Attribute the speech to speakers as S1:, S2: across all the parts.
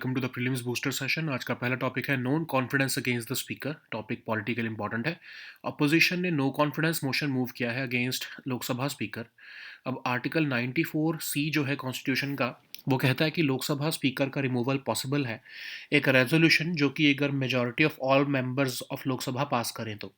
S1: Welcome to the prelims booster session. आज का पहला टॉपिक है non confidence against the speaker. Topic political important है। अपोजिशन ने नो कॉन्फिडेंस मोशन मूव किया है अगेंस्ट लोकसभा स्पीकर। अब आर्टिकल 94 सी जो है कॉन्स्टिट्यूशन का, वो कहता है कि लोकसभा स्पीकर का रिमूवल पॉसिबल है एक रेजोल्यूशन जो कि अगर majority of all members of Lok Sabha pass करें तो।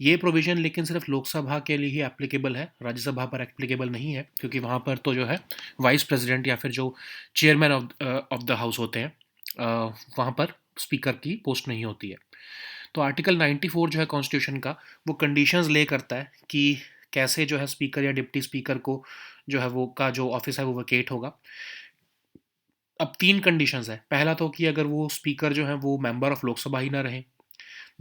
S1: ये प्रोविजन लेकिन सिर्फ लोकसभा के लिए ही एप्लीकेबल है, राज्यसभा पर एप्लीकेबल नहीं है, क्योंकि वहाँ पर तो जो है वाइस प्रेसिडेंट या फिर जो चेयरमैन ऑफ द हाउस होते हैं, वहाँ पर स्पीकर की पोस्ट नहीं होती है। तो आर्टिकल 94 जो है कॉन्स्टिट्यूशन का, वो कंडीशंस ले करता है कि कैसे जो है स्पीकर या डिप्टी स्पीकर को जो है वो का जो ऑफिस है वो वैकेट होगा। अब तीन कंडीशंस है। पहला तो कि अगर वो स्पीकर जो है वो मेंबर ऑफ लोकसभा ही ना रहे।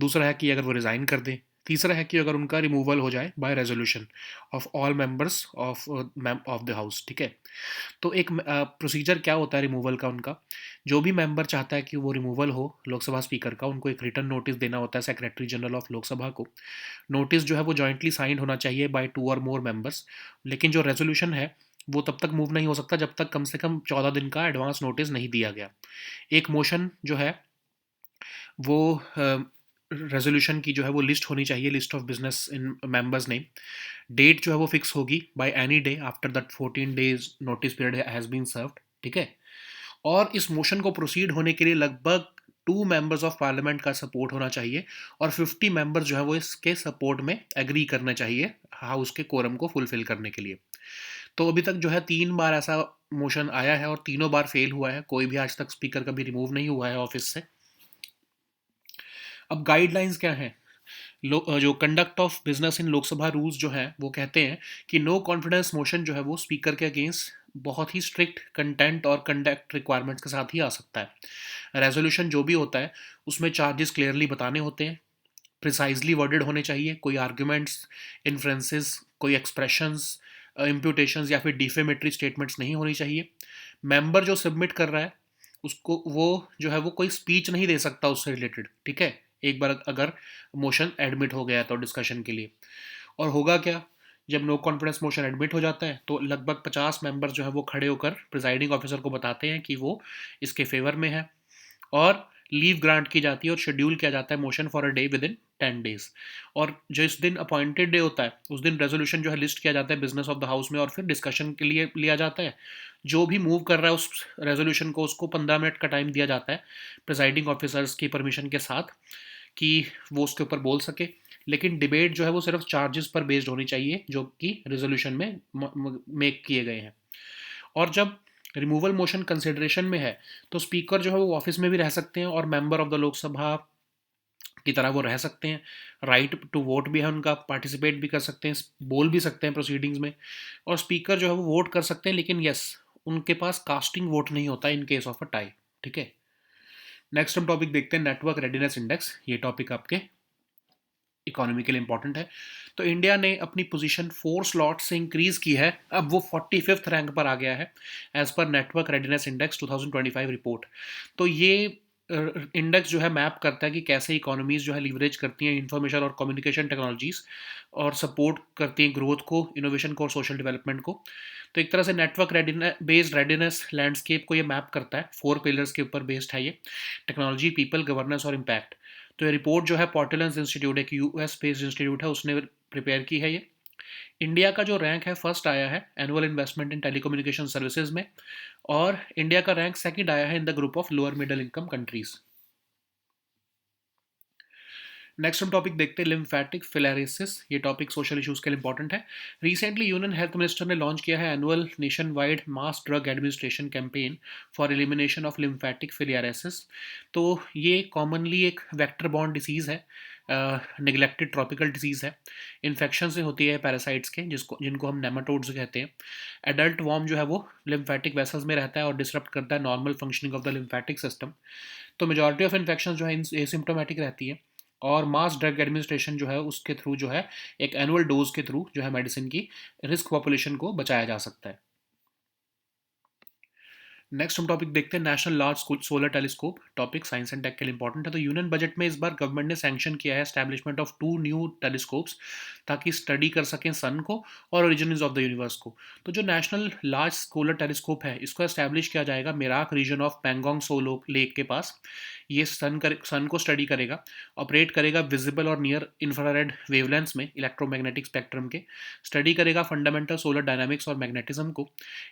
S1: दूसरा है कि अगर वो रिज़ाइन कर दें। तीसरा है कि अगर उनका रिमूवल हो जाए by resolution of all members of the house. ठीक है। तो एक प्रोसीजर क्या होता है रिमूवल का उनका। जो भी मेंबर चाहता है कि वो रिमूवल हो लोकसभा स्पीकर का, उनको एक रिटर्न नोटिस देना होता है सेक्रेटरी जनरल ऑफ लोकसभा को। नोटिस जो है वो जॉइंटली साइंड होना चाहिए बाय 2 और मोर मेंबर्स। लेकिन जो रेजोल्यूशन है वो तब तक मूव नहीं हो सकता जब तक कम से कम 14 दिन का एडवांस नोटिस नहीं दिया गया। एक मोशन जो है वो रेजोल्यूशन की जो है वो लिस्ट होनी चाहिए, list of business in members name. Date जो है वो फिक्स होगी by any day after that 14 days notice period has been served. ठीक है। और इस मोशन को प्रोसीड होने के लिए लगभग 2 मेंबर्स ऑफ पार्लियामेंट का सपोर्ट होना चाहिए और 50 मेंबर्स जो है वो इसके सपोर्ट में एग्री करना चाहिए हाउस के कोरम को फुलफिल करने के लिए। तो अभी तक जो है 3 बार ऐसा मोशन आया है और तीनों बार फेल हुआ है। कोई भी आज तक स्पीकर कभी रिमूव नहीं हुआ है ऑफिस से। अब गाइडलाइंस क्या हैं? जो conduct of business in Lok Sabha rules जो हैं वो कहते हैं कि नो कॉन्फिडेंस मोशन जो है वो स्पीकर के अगेंस्ट बहुत ही स्ट्रिक्ट कंटेंट और कंडक्ट रिक्वायरमेंट्स के साथ ही आ सकता है। रेजोल्यूशन जो भी होता है उसमें चार्जेस क्लियरली बताने होते हैं, प्रिसाइजली वर्डेड होने चाहिए, कोई आर्ग्यूमेंट्स, इन्फ्रेंसेस, कोई एक्सप्रेशंस, इम्प्यूटेशंस या फिर डिफेमेटरी स्टेटमेंट्स नहीं होनी चाहिए। मेंबर जो सबमिट कर रहा है उसको वो जो है वो कोई स्पीच नहीं दे सकता उससे रिलेटेड। ठीक है। एक बार अगर मोशन एडमिट हो गया तो डिस्कशन के लिए। और होगा क्या, जब नो कॉन्फिडेंस मोशन एडमिट हो जाता है तो लगभग 50 मेंबर जो है वो खड़े होकर प्रिजाइडिंग ऑफिसर को बताते हैं कि वो इसके फेवर में है, और लीव ग्रांट की जाती है और शेड्यूल किया जाता है motion for a day with in 10 days. और जो इस दिन अपॉइंटेड डे होता है उस दिन रेजोल्यूशन जो है लिस्ट किया जाता है बिजनेस ऑफ द हाउस में और फिर डिस्कशन के लिए लिया जाता है। जो भी मूव कर रहा है उस रेजोल्यूशन को उसको 15 मिनट का टाइम दिया जाता है प्रिजाइडिंग ऑफिसर्स की परमिशन के साथ कि वो उसके ऊपर बोल सके। लेकिन डिबेट जो है वो सिर्फ चार्जेस पर बेस्ड होनी चाहिए जो कि रेजोल्यूशन में मेक किए गए हैं। और जब रिमूवल मोशन कंसिडरेशन में है तो स्पीकर जो है वो ऑफिस में भी रह सकते हैं और मेंबर ऑफ द लोकसभा की तरह वो रह सकते हैं। राइट टू वोट भी है उनका, पार्टिसिपेट भी कर सकते हैं, बोल भी सकते हैं प्रोसीडिंग्स में। और स्पीकर जो है वो वोट कर सकते हैं, लेकिन यस उनके पास कास्टिंग वोट नहीं होता in case of a tie. ठीक है। नेक्स्ट हम टॉपिक देखते हैं नेटवर्क रेडीनेस इंडेक्स। ये टॉपिक आपके इकोनॉमी के लिए इंपॉर्टेंट है। तो इंडिया ने अपनी पोजीशन 4 स्लॉट से इंक्रीज की है, अब वो 45th रैंक पर आ गया है as per network readiness index 2025 report. तो ये इंडेक्स जो है मैप करता है कि कैसे इकोनॉमीज जो है लीवरेज करती हैं इंफॉर्मेशन और कम्युनिकेशन टेक्नोलॉजीज और सपोर्ट करती हैं ग्रोथ को, इनोवेशन को और सोशल डेवलपमेंट को। तो एक तरह से नेटवर्क बेस्ड रेडीनेस लैंडस्केप को ये मैप करता है। 4 पिलर्स के ऊपर बेस्ड है ये: टेक्नोलॉजी, पीपल, गवर्नेंस और इम्पैक्ट। तो ये रिपोर्ट जो है पोर्टलेंस इंस्टीट्यूट, एक यूएस बेस्ड इंस्टीट्यूट है, उसने प्रिपेयर की है ये। इंडिया का जो रैंक है फर्स्ट आया है एनुअल इन्वेस्टमेंट इन टेलीकम्युनिकेशन सर्विसेज में, और इंडिया का रैंक सेकंड आया है in the group of lower middle income countries. Next हम टॉपिक देखते हैं लिम्फेटिक फिलारिसिस। ये टॉपिक सोशल इश्यूज के लिए इंपॉर्टेंट है। रिसेंटली यूनियन हेल्थ मिनिस्टर ने लॉन्च किया है annual nationwide mass drug administration campaign for elimination of lymphatic filariasis. तो ये कॉमनली एक वेक्टर बॉर्न डिसीज़ है, निगलेक्टेड ट्रॉपिकल डिजीज़ है। इन्फेक्शन से होती है पैरासाइट्स के, जिनको हम नेमाटोड्स कहते हैं। एडल्ट वॉर्म जो है वो लिम्फेटिक वेसल्स में रहता है और डिसरप्ट करता है normal functioning of the lymphatic system. तो मेजॉरिटी ऑफ इन्फेक्शन जो है एसिम्प्टोमेटिक रहती है, और मास ड्रग एडमिनिस्ट्रेशन जो है उसके थ्रू जो है एक एनुअल डोज के थ्रू जो है मेडिसिन की रिस्क पॉपुलेशन को बचाया जा सकता है। नेक्स्ट हम टॉपिक देखते हैं national large solar telescope. Topic science and tech के लिए इंपॉर्टेंट है। तो यूनियन बजट में इस बार गवर्नमेंट ने सैंक्शन किया है एस्टैब्लिशमेंट ऑफ 2 न्यू टेलीस्कोप्स, ताकि स्टडी कर सकें सन को और ओरिजिन्स ऑफ द यूनिवर्स को। तो जो नेशनल लार्ज सोलर टेलीस्कोप है, इसको एस्टैब्लिश किया जाएगा मेराक रीजन ऑफ पेंगोंग सोलो लेक के पास। ये सन को स्टडी करेगा, ऑपरेट करेगा विजिबल और नियर इंफ्रारेड वेवलेंथ्स में इलेक्ट्रोमैग्नेटिक स्पेक्ट्रम के, स्टडी करेगा फंडामेंटल सोलर डायनामिक्स और मैग्नेटिज्म को।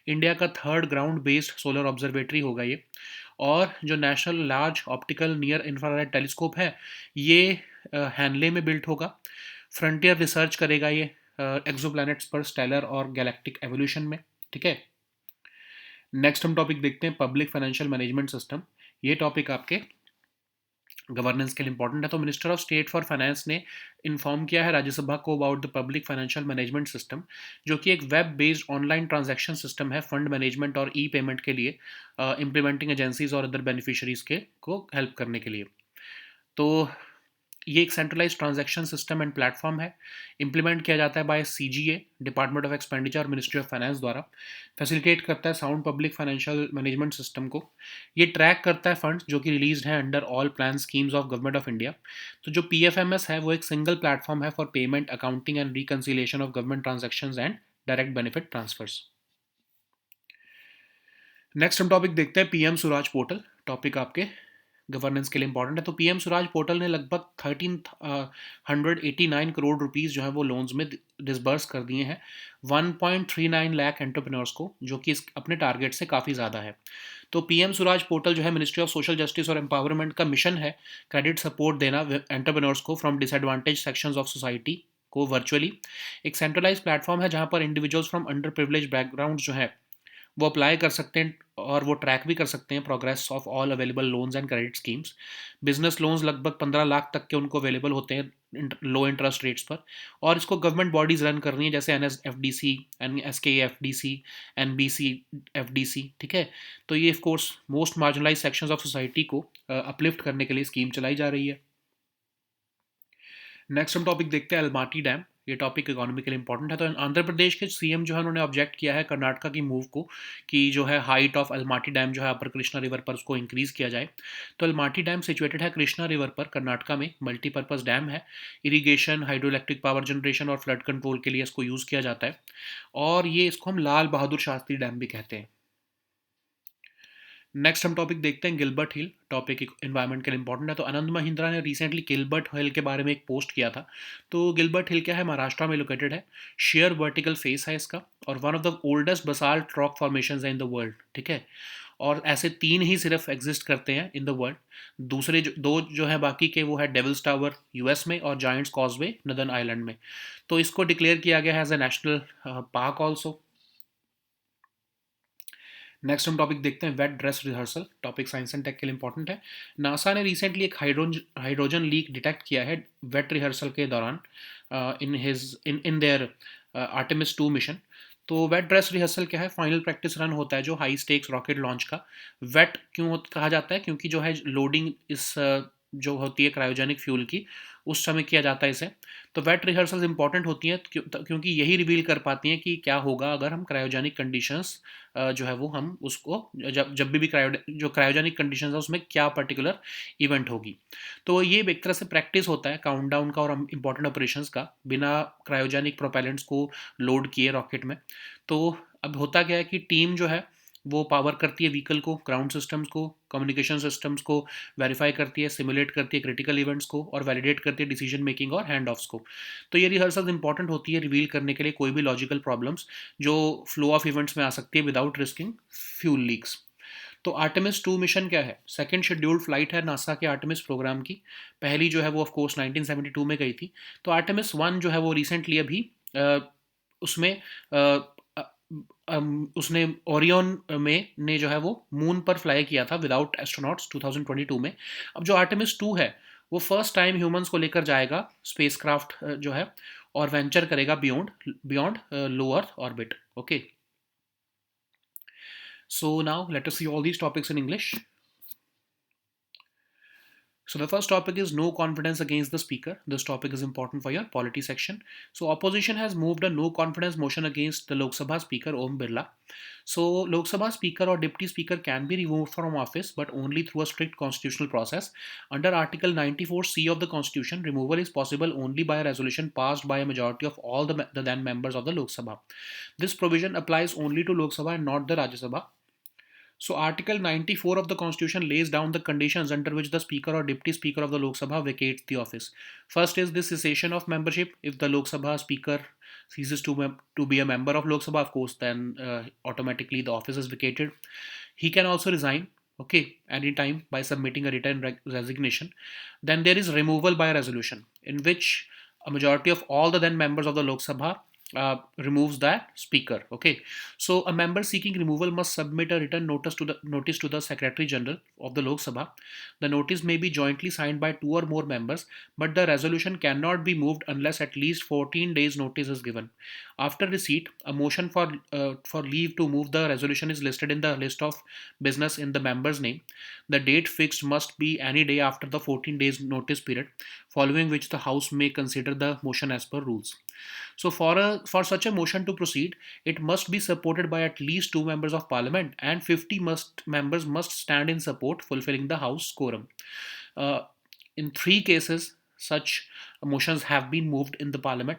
S1: इंडिया का third ground based solar observatory होगा ये। और जो national large optical near infrared telescope है, ये हैनले में बिल्ट होगा। फ्रंटियर रिसर्च करेगा ये एक्सोप्लैनेट्स पर स्टेलर और गैलेक्टिक एवोल्यूशन में। ठीक है। नेक्स्ट हम टॉपिक देखते हैं पब्लिक फाइनेंशियल मैनेजमेंट सिस्टम। ये टॉपिक आपके गवर्नेंस के लिए इंपॉर्टेंट है। तो minister of state for finance ने इन्फॉर्म किया है राज्यसभा को about the public financial management system, जो कि एक web based online transaction system है फंड मैनेजमेंट और ई पेमेंट के लिए, इम्प्लीमेंटिंग एजेंसीज और अदर बेनिफिशरीज के को हेल्प करने के लिए। तो ये एक centralise transaction system and platform है। इंप्लीमेंट किया जाता है by CGA, department of expenditure और मिनिस्ट्री ऑफ फाइनेंस द्वारा। फैसिलिटेट करता है sound public financial management system को। ये ट्रैक करता है फंड्स जो कि रिलीज्ड हैं under all plan schemes of government of India. तो जो पीएफएमएस है वो एक सिंगल प्लेटफॉर्म है for payment, accounting and reconciliation of government transactions and direct benefit transfers. Next हम टॉपिक देखते हैं पीएम स्वराज पोर्टल। टॉपिक आपके गवर्नेंस के लिए इंपॉर्टेंट है। तो पीएम स्वराज पोर्टल ने लगभग 1389 करोड़ रुपीस जो है वो लोन्स में डिसबर्स कर दिए हैं 1.39 लाख एंटरप्रेन्योर्स को, जो कि अपने टारगेट से काफ़ी ज़्यादा है। तो पीएम स्वराज पोर्टल जो है मिनिस्ट्री ऑफ सोशल जस्टिस और एम्पावरमेंट का मिशन है क्रेडिट सपोर्ट देना एंटरप्रेन्योर्स को from disadvantage sections of society को वर्चुअली। एक सेंट्रलाइज प्लेटफॉर्म है जहां पर individuals from under privilege background जो है वो अप्लाई कर सकते हैं और वो ट्रैक भी कर सकते हैं progress of all available loans and credit schemes. Business loans लगभग 15 लाख तक के उनको अवेलेबल होते हैं लो इंटरेस्ट रेट्स पर। और इसको गवर्नमेंट बॉडीज रन कर रही हैं जैसे NSFDC, SKFDC, NBCFDC। ठीक है। तो ये of course most marginalise sections of society को अपलिफ्ट करने के लिए स्कीम चलाई जा रही है। नेक्स्ट हम टॉपिक देखते हैं अलमाटी डैम। ये टॉपिक इकोनॉमिकली इंपॉर्टेंट है। तो आंध्र प्रदेश के सीएम जो है उन्होंने ऑब्जेक्ट किया है कर्नाटका की मूव को कि जो है हाइट ऑफ अलमाटी डैम जो है अपर कृष्णा रिवर पर उसको इंक्रीज़ किया जाए। तो अलमाटी डैम सिचुएटेड है कृष्णा रिवर पर कर्नाटका में, मल्टीपर्पज़ डैम है। Irrigation, hydro electric power generation और फ्लड कंट्रोल के लिए इसको यूज़ किया जाता है। और ये इसको हम लाल बहादुर शास्त्री डैम भी कहते हैं। नेक्स्ट हम टॉपिक देखते हैं गिलबर्ट हिल। टॉपिक इन्वायरमेंट के लिए इंपॉर्टेंट है। तो आनंद महिंद्रा ने रिसेंटली गिलबर्ट हिल के बारे में एक पोस्ट किया था। तो गिलबर्ट हिल क्या है, महाराष्ट्र में लोकेटेड है। शेयर वर्टिकल फेस है इसका और one of the oldest basalt rock formation है इन द वर्ल्ड। ठीक है। और ऐसे 3 ही सिर्फ एग्जिस्ट करते हैं इन द वर्ल्ड। दूसरे दो जो है बाकी के वो है डेविल्स टावर यूएस में और जायंट्स कॉजवे नदर्न आइलैंड में। तो इसको डिक्लेयर किया गया है as a national park also. Next हम टॉपिक देखते हैं wet dress rehearsal. Topic science and tech के लिए इंपॉर्टेंट है। नासा ने रिसेंटली एक हाइड्रोजन लीक डिटेक्ट किया है वेट रिहर्सल के दौरान इन देयर आर्टेमिस 2 मिशन। तो वेट ड्रेस रिहर्सल क्या है, फाइनल प्रैक्टिस रन होता है जो हाई स्टेक्स रॉकेट लॉन्च का। वेट क्यों कहा जाता है, क्योंकि जो है लोडिंग इस जो होती है क्रायोजेनिक फ्यूल की उस समय किया जाता है इसे। तो वेट रिहर्सल्स इंपॉर्टेंट होती हैं क्योंकि यही रिवील कर पाती हैं कि क्या होगा अगर हम क्रायोजेनिक कंडीशंस जो है वो हम उसको जब जब भी जो क्रायोजेनिक कंडीशंस है उसमें क्या पर्टिकुलर इवेंट होगी। तो ये एक तरह से प्रैक्टिस होता है काउंटडाउन का और इंपॉर्टेंट ऑपरेशंस का बिना क्रायोजेनिक प्रोपेलेंट्स को लोड किए रॉकेट में। तो अब होता क्या है कि टीम जो है वो पावर करती है व्हीकल को, ग्राउंड सिस्टम्स को, कम्युनिकेशन सिस्टम्स को वेरीफाई करती है, सिमुलेट करती है क्रिटिकल इवेंट्स को और वैलिडेट करती है डिसीजन मेकिंग और हैंड ऑफ्स को। तो ये रिहर्सल्स इंपॉर्टेंट होती है रिवील करने के लिए कोई भी लॉजिकल प्रॉब्लम्स जो फ्लो ऑफ इवेंट्स में आ सकती है विदाउट रिस्किंग फ्यूल लीक्स। तो आर्टेमिस 2 मिशन क्या है, सेकंड शेड्यूल्ड फ्लाइट है नासा के आर्टेमिस प्रोग्राम की। पहली जो है वो ऑफ कोर्स 1972 में गई थी। तो आर्टेमिस 1 जो है वो रिसेंटली अभी उसमें उसने ओरियन में ने जो है वो मून पर फ्लाई किया था विदाउट एस्ट्रोनॉट्स 2022 में। अब जो आर्टेमिस 2 है वो फर्स्ट टाइम ह्यूमंस को लेकर जाएगा स्पेसक्राफ्ट जो है और वेंचर करेगा beyond beyond low earth orbit. Okay, so now let us see all these topics in English. So the first topic is no confidence against the speaker. This topic is important for your polity section. So opposition has moved a no confidence motion against the Lok Sabha Speaker Om Birla. So Lok Sabha Speaker or Deputy Speaker can be removed from office, but only through a strict constitutional process. Under Article 94C of the Constitution, removal is possible only by a resolution passed by a majority of all the then members of the Lok Sabha. This provision applies only to Lok Sabha and not the Rajya Sabha. So, Article 94 of the Constitution lays down the conditions under which the Speaker or Deputy Speaker of the Lok Sabha vacates the office. First is the cessation of membership. If the Lok Sabha Speaker ceases to be a member of Lok Sabha, of course, then automatically the office is vacated. He can also resign, okay, anytime by submitting a written resignation. Then there is removal by resolution, in which a majority of all the then members of the Lok Sabha removes that speaker. Okay, so a member seeking removal must submit a written notice to the Secretary General of the Lok Sabha. The notice may be jointly signed by two or more members, but the resolution cannot be moved unless at least 14 days notice is given. After receipt, a motion for leave to move the resolution is listed in the list of business in the member's name. The date fixed must be any day after the 14 days notice period, following which the House may consider the motion as per rules. So for such a motion to proceed, it must be supported by at least two members of parliament, and 50 members must stand in support, fulfilling the House quorum. Uh, in three cases, such motions have been moved in the parliament,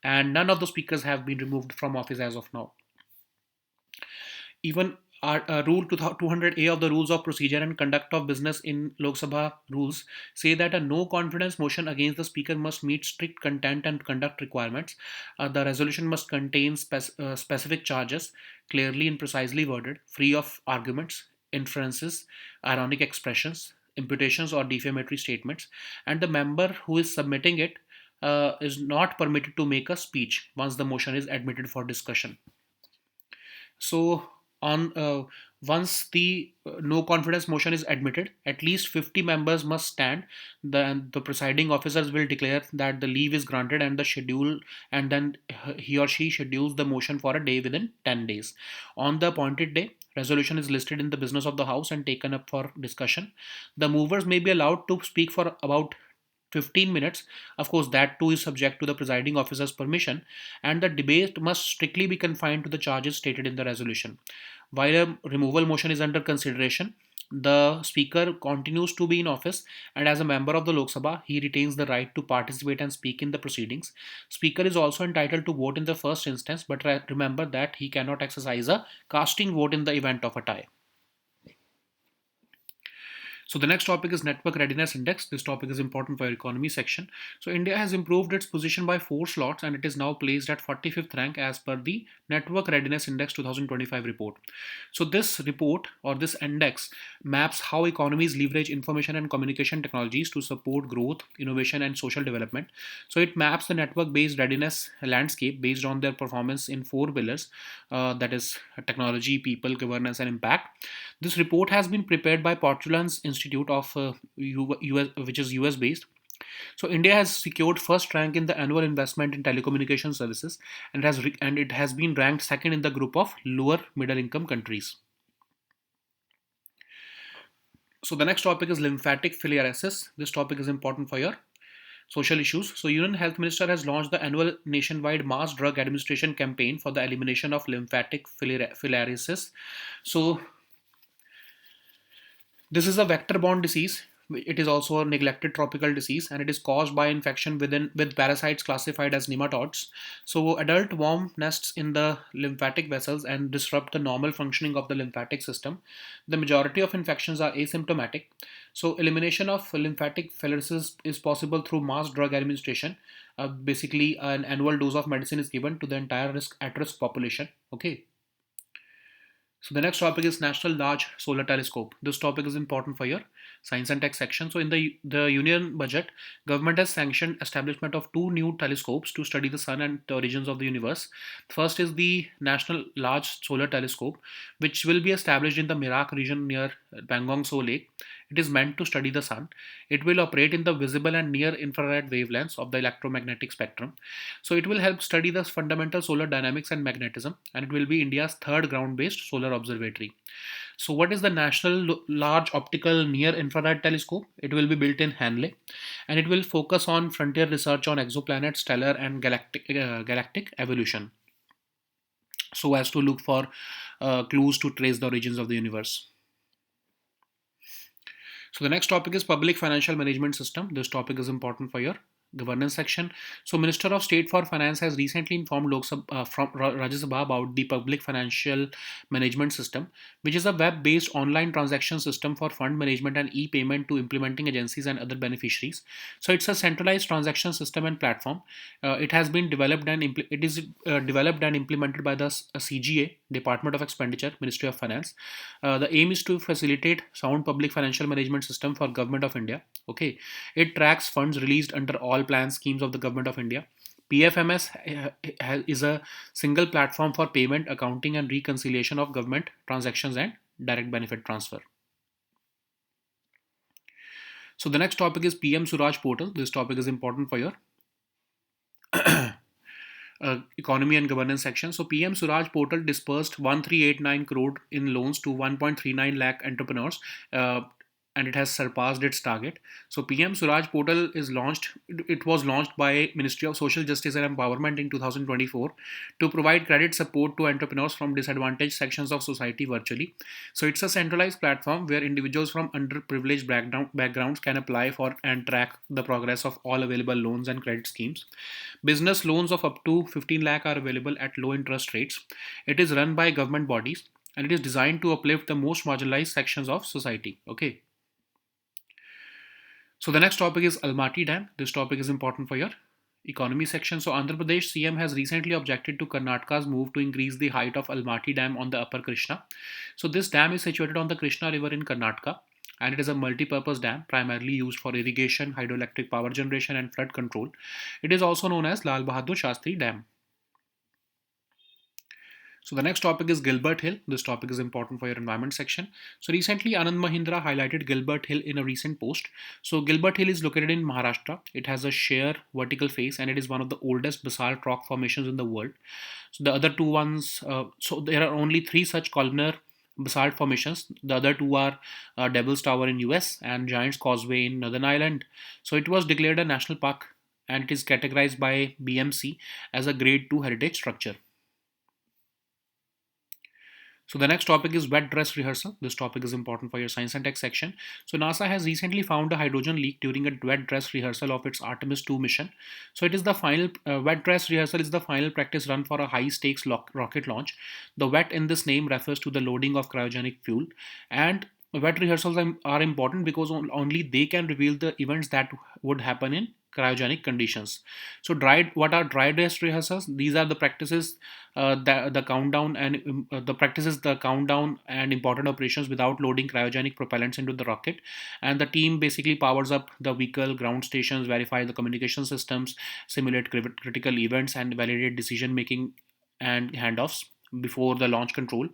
S1: and none of the speakers have been removed from office as of now. Even Rule 200A of the Rules of Procedure and Conduct of Business in Lok Sabha rules say that a no confidence motion against the Speaker must meet strict content and conduct requirements. The resolution must contain specific charges, clearly and precisely worded, free of arguments, inferences, ironic expressions, imputations, or defamatory statements, and the member who is submitting it is not permitted to make a speech once the motion is admitted for discussion. So, on once the no confidence motion is admitted, at least 50 members must stand. The presiding officers will declare that the leave is granted and the schedule, and then he or she schedules the motion for a day within 10 days. On the appointed day, resolution is listed in the business of the House and taken up for discussion. The movers may be allowed to speak for about 15 minutes. Of course, that too is subject to the presiding officer's permission, and the debate must strictly be confined to the charges stated in the resolution. While a removal motion is under consideration, the speaker continues to be in office, and as a member of the Lok Sabha, he retains the right to participate and speak in the proceedings. Speaker is also entitled to vote in the first instance, but remember that he cannot exercise a casting vote in the event of a tie. So the next topic is Network Readiness Index. This topic is important for your economy section. So India has improved its position by 4 slots, and it is now placed at 45th rank as per the Network Readiness Index 2025 report. So this report or this index maps how economies leverage information and communication technologies to support growth, innovation, and social development. So it maps the network-based readiness landscape based on their performance in 4 pillars, that is technology, people, governance, and impact. This report has been prepared by Portulans Institute of US, which is US based. So India has secured first rank in the annual investment in telecommunication services, and it has been ranked second in the group of lower middle income countries. So the next topic is lymphatic filariasis. This topic is important for your social issues. So Union Health Minister has launched the annual nationwide mass drug administration campaign for the elimination of lymphatic filariasis. So this is a vector-borne disease. It is also a neglected tropical disease, and it is caused by infection with parasites classified as nematodes. So adult worm nests in the lymphatic vessels and disrupt the normal functioning of the lymphatic system. The majority of infections are asymptomatic. So elimination of lymphatic filariasis is possible through mass drug administration. Basically, an annual dose of medicine is given to the entire at-risk population. Okay. So the next topic is National Large Solar Telescope. This topic is important for your science and tech section. So in the union budget, government has sanctioned establishment of two new telescopes to study the sun and the origins of the universe. First is the National Large Solar Telescope, which will be established in the Merak region near Pangong Tso Lake. It is meant to study the sun. It will operate in the visible and near infrared wavelengths of the electromagnetic spectrum. So it will help study the fundamental solar dynamics and magnetism, and it will be India's third ground-based solar observatory. So, what is the National Large Optical Near Infrared Telescope? It will be built in Hanley, and it will focus on frontier research on exoplanets, stellar, and galactic evolution, so as to look for clues to trace the origins of the universe. So the next topic is public financial management system. This topic is important for your governance section. So Minister of State for Finance has recently informed Lok Sabha, from Rajya Sabha about the public financial management system, which is a web-based online transaction system for fund management and e-payment to implementing agencies and other beneficiaries. So it's a centralized transaction system and platform. It has been developed and it is developed and implemented by the CGA, Department of Expenditure, Ministry of Finance. The aim is to facilitate sound public financial management system for Government of India. Okay, it tracks funds released under all plan schemes of the Government of India. PFMS is a single platform for payment, accounting, and reconciliation of government transactions and direct benefit transfer. So the next topic is PM Suraj portal. This topic is important for your economy and governance section. So PM Suraj portal dispersed 1389 crore in loans to 1.39 lakh entrepreneurs, and it has surpassed its target. So PM Suraj portal is launched. It was launched by Ministry of Social Justice and Empowerment in 2024 to provide credit support to entrepreneurs from disadvantaged sections of society virtually. So it's a centralized platform where individuals from underprivileged backgrounds can apply for and track the progress of all available loans and credit schemes. Business loans of up to 15 lakh are available at low interest rates. It is run by government bodies and it is designed to uplift the most marginalized sections of society. Okay. So the next topic is Almaty Dam. This topic is important for your economy section. So Andhra Pradesh CM has recently objected to Karnataka's move to increase the height of Almaty Dam on the upper Krishna. So this dam is situated on the Krishna River in Karnataka, and it is a multi-purpose dam primarily used for irrigation, hydroelectric power generation, and flood control. It is also known as Lal Bahadur Shastri Dam. So the next topic is Gilbert Hill. This topic is important for your environment section. So recently Anand Mahindra highlighted Gilbert Hill in a recent post. So Gilbert Hill is located in Maharashtra. It has a sheer vertical face and it is one of the oldest basalt rock formations in the world. So the other two ones, so there are only three such columnar basalt formations. The other two are Devil's Tower in US and Giant's Causeway in Northern Ireland. So it was declared a national park and it is categorized by BMC as a grade 2 heritage structure. So the next topic is wet dress rehearsal. This topic is important for your science and tech section. So NASA has recently found a hydrogen leak during a wet dress rehearsal of its Artemis 2 mission. So it is the final wet dress rehearsal is the final practice run for a high stakes rocket launch. The wet in this name refers to the loading of cryogenic fuel, and wet rehearsals are important because only they can reveal the events that would happen in cryogenic conditions. So what are dry dress rehearsals? These are the practices, the countdown and the countdown and important operations without loading cryogenic propellants into the rocket. And the team basically powers up the vehicle, ground stations, verify the communication systems, simulate critical events, and validate decision making and handoffs before the launch control.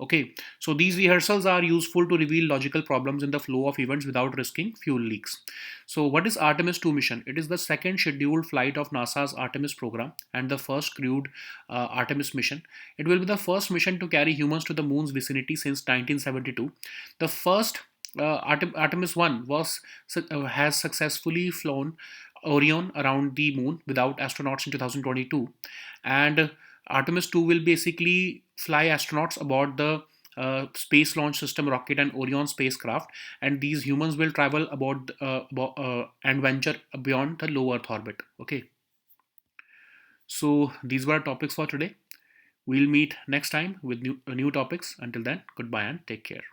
S1: Okay, so these rehearsals are useful to reveal logical problems in the flow of events without risking fuel leaks. So, what is Artemis 2 mission? It is the second scheduled flight of NASA's Artemis program and the first crewed Artemis mission. It will be the first mission to carry humans to the moon's vicinity since 1972. The first Artemis 1 has successfully flown Orion around the moon without astronauts in 2022, and Artemis 2 will basically fly astronauts aboard the Space Launch System rocket and Orion spacecraft, and these humans will travel aboard and venture beyond the low Earth orbit. Okay, so these were our topics for today. We'll meet next time with new topics. Until then, goodbye and take care.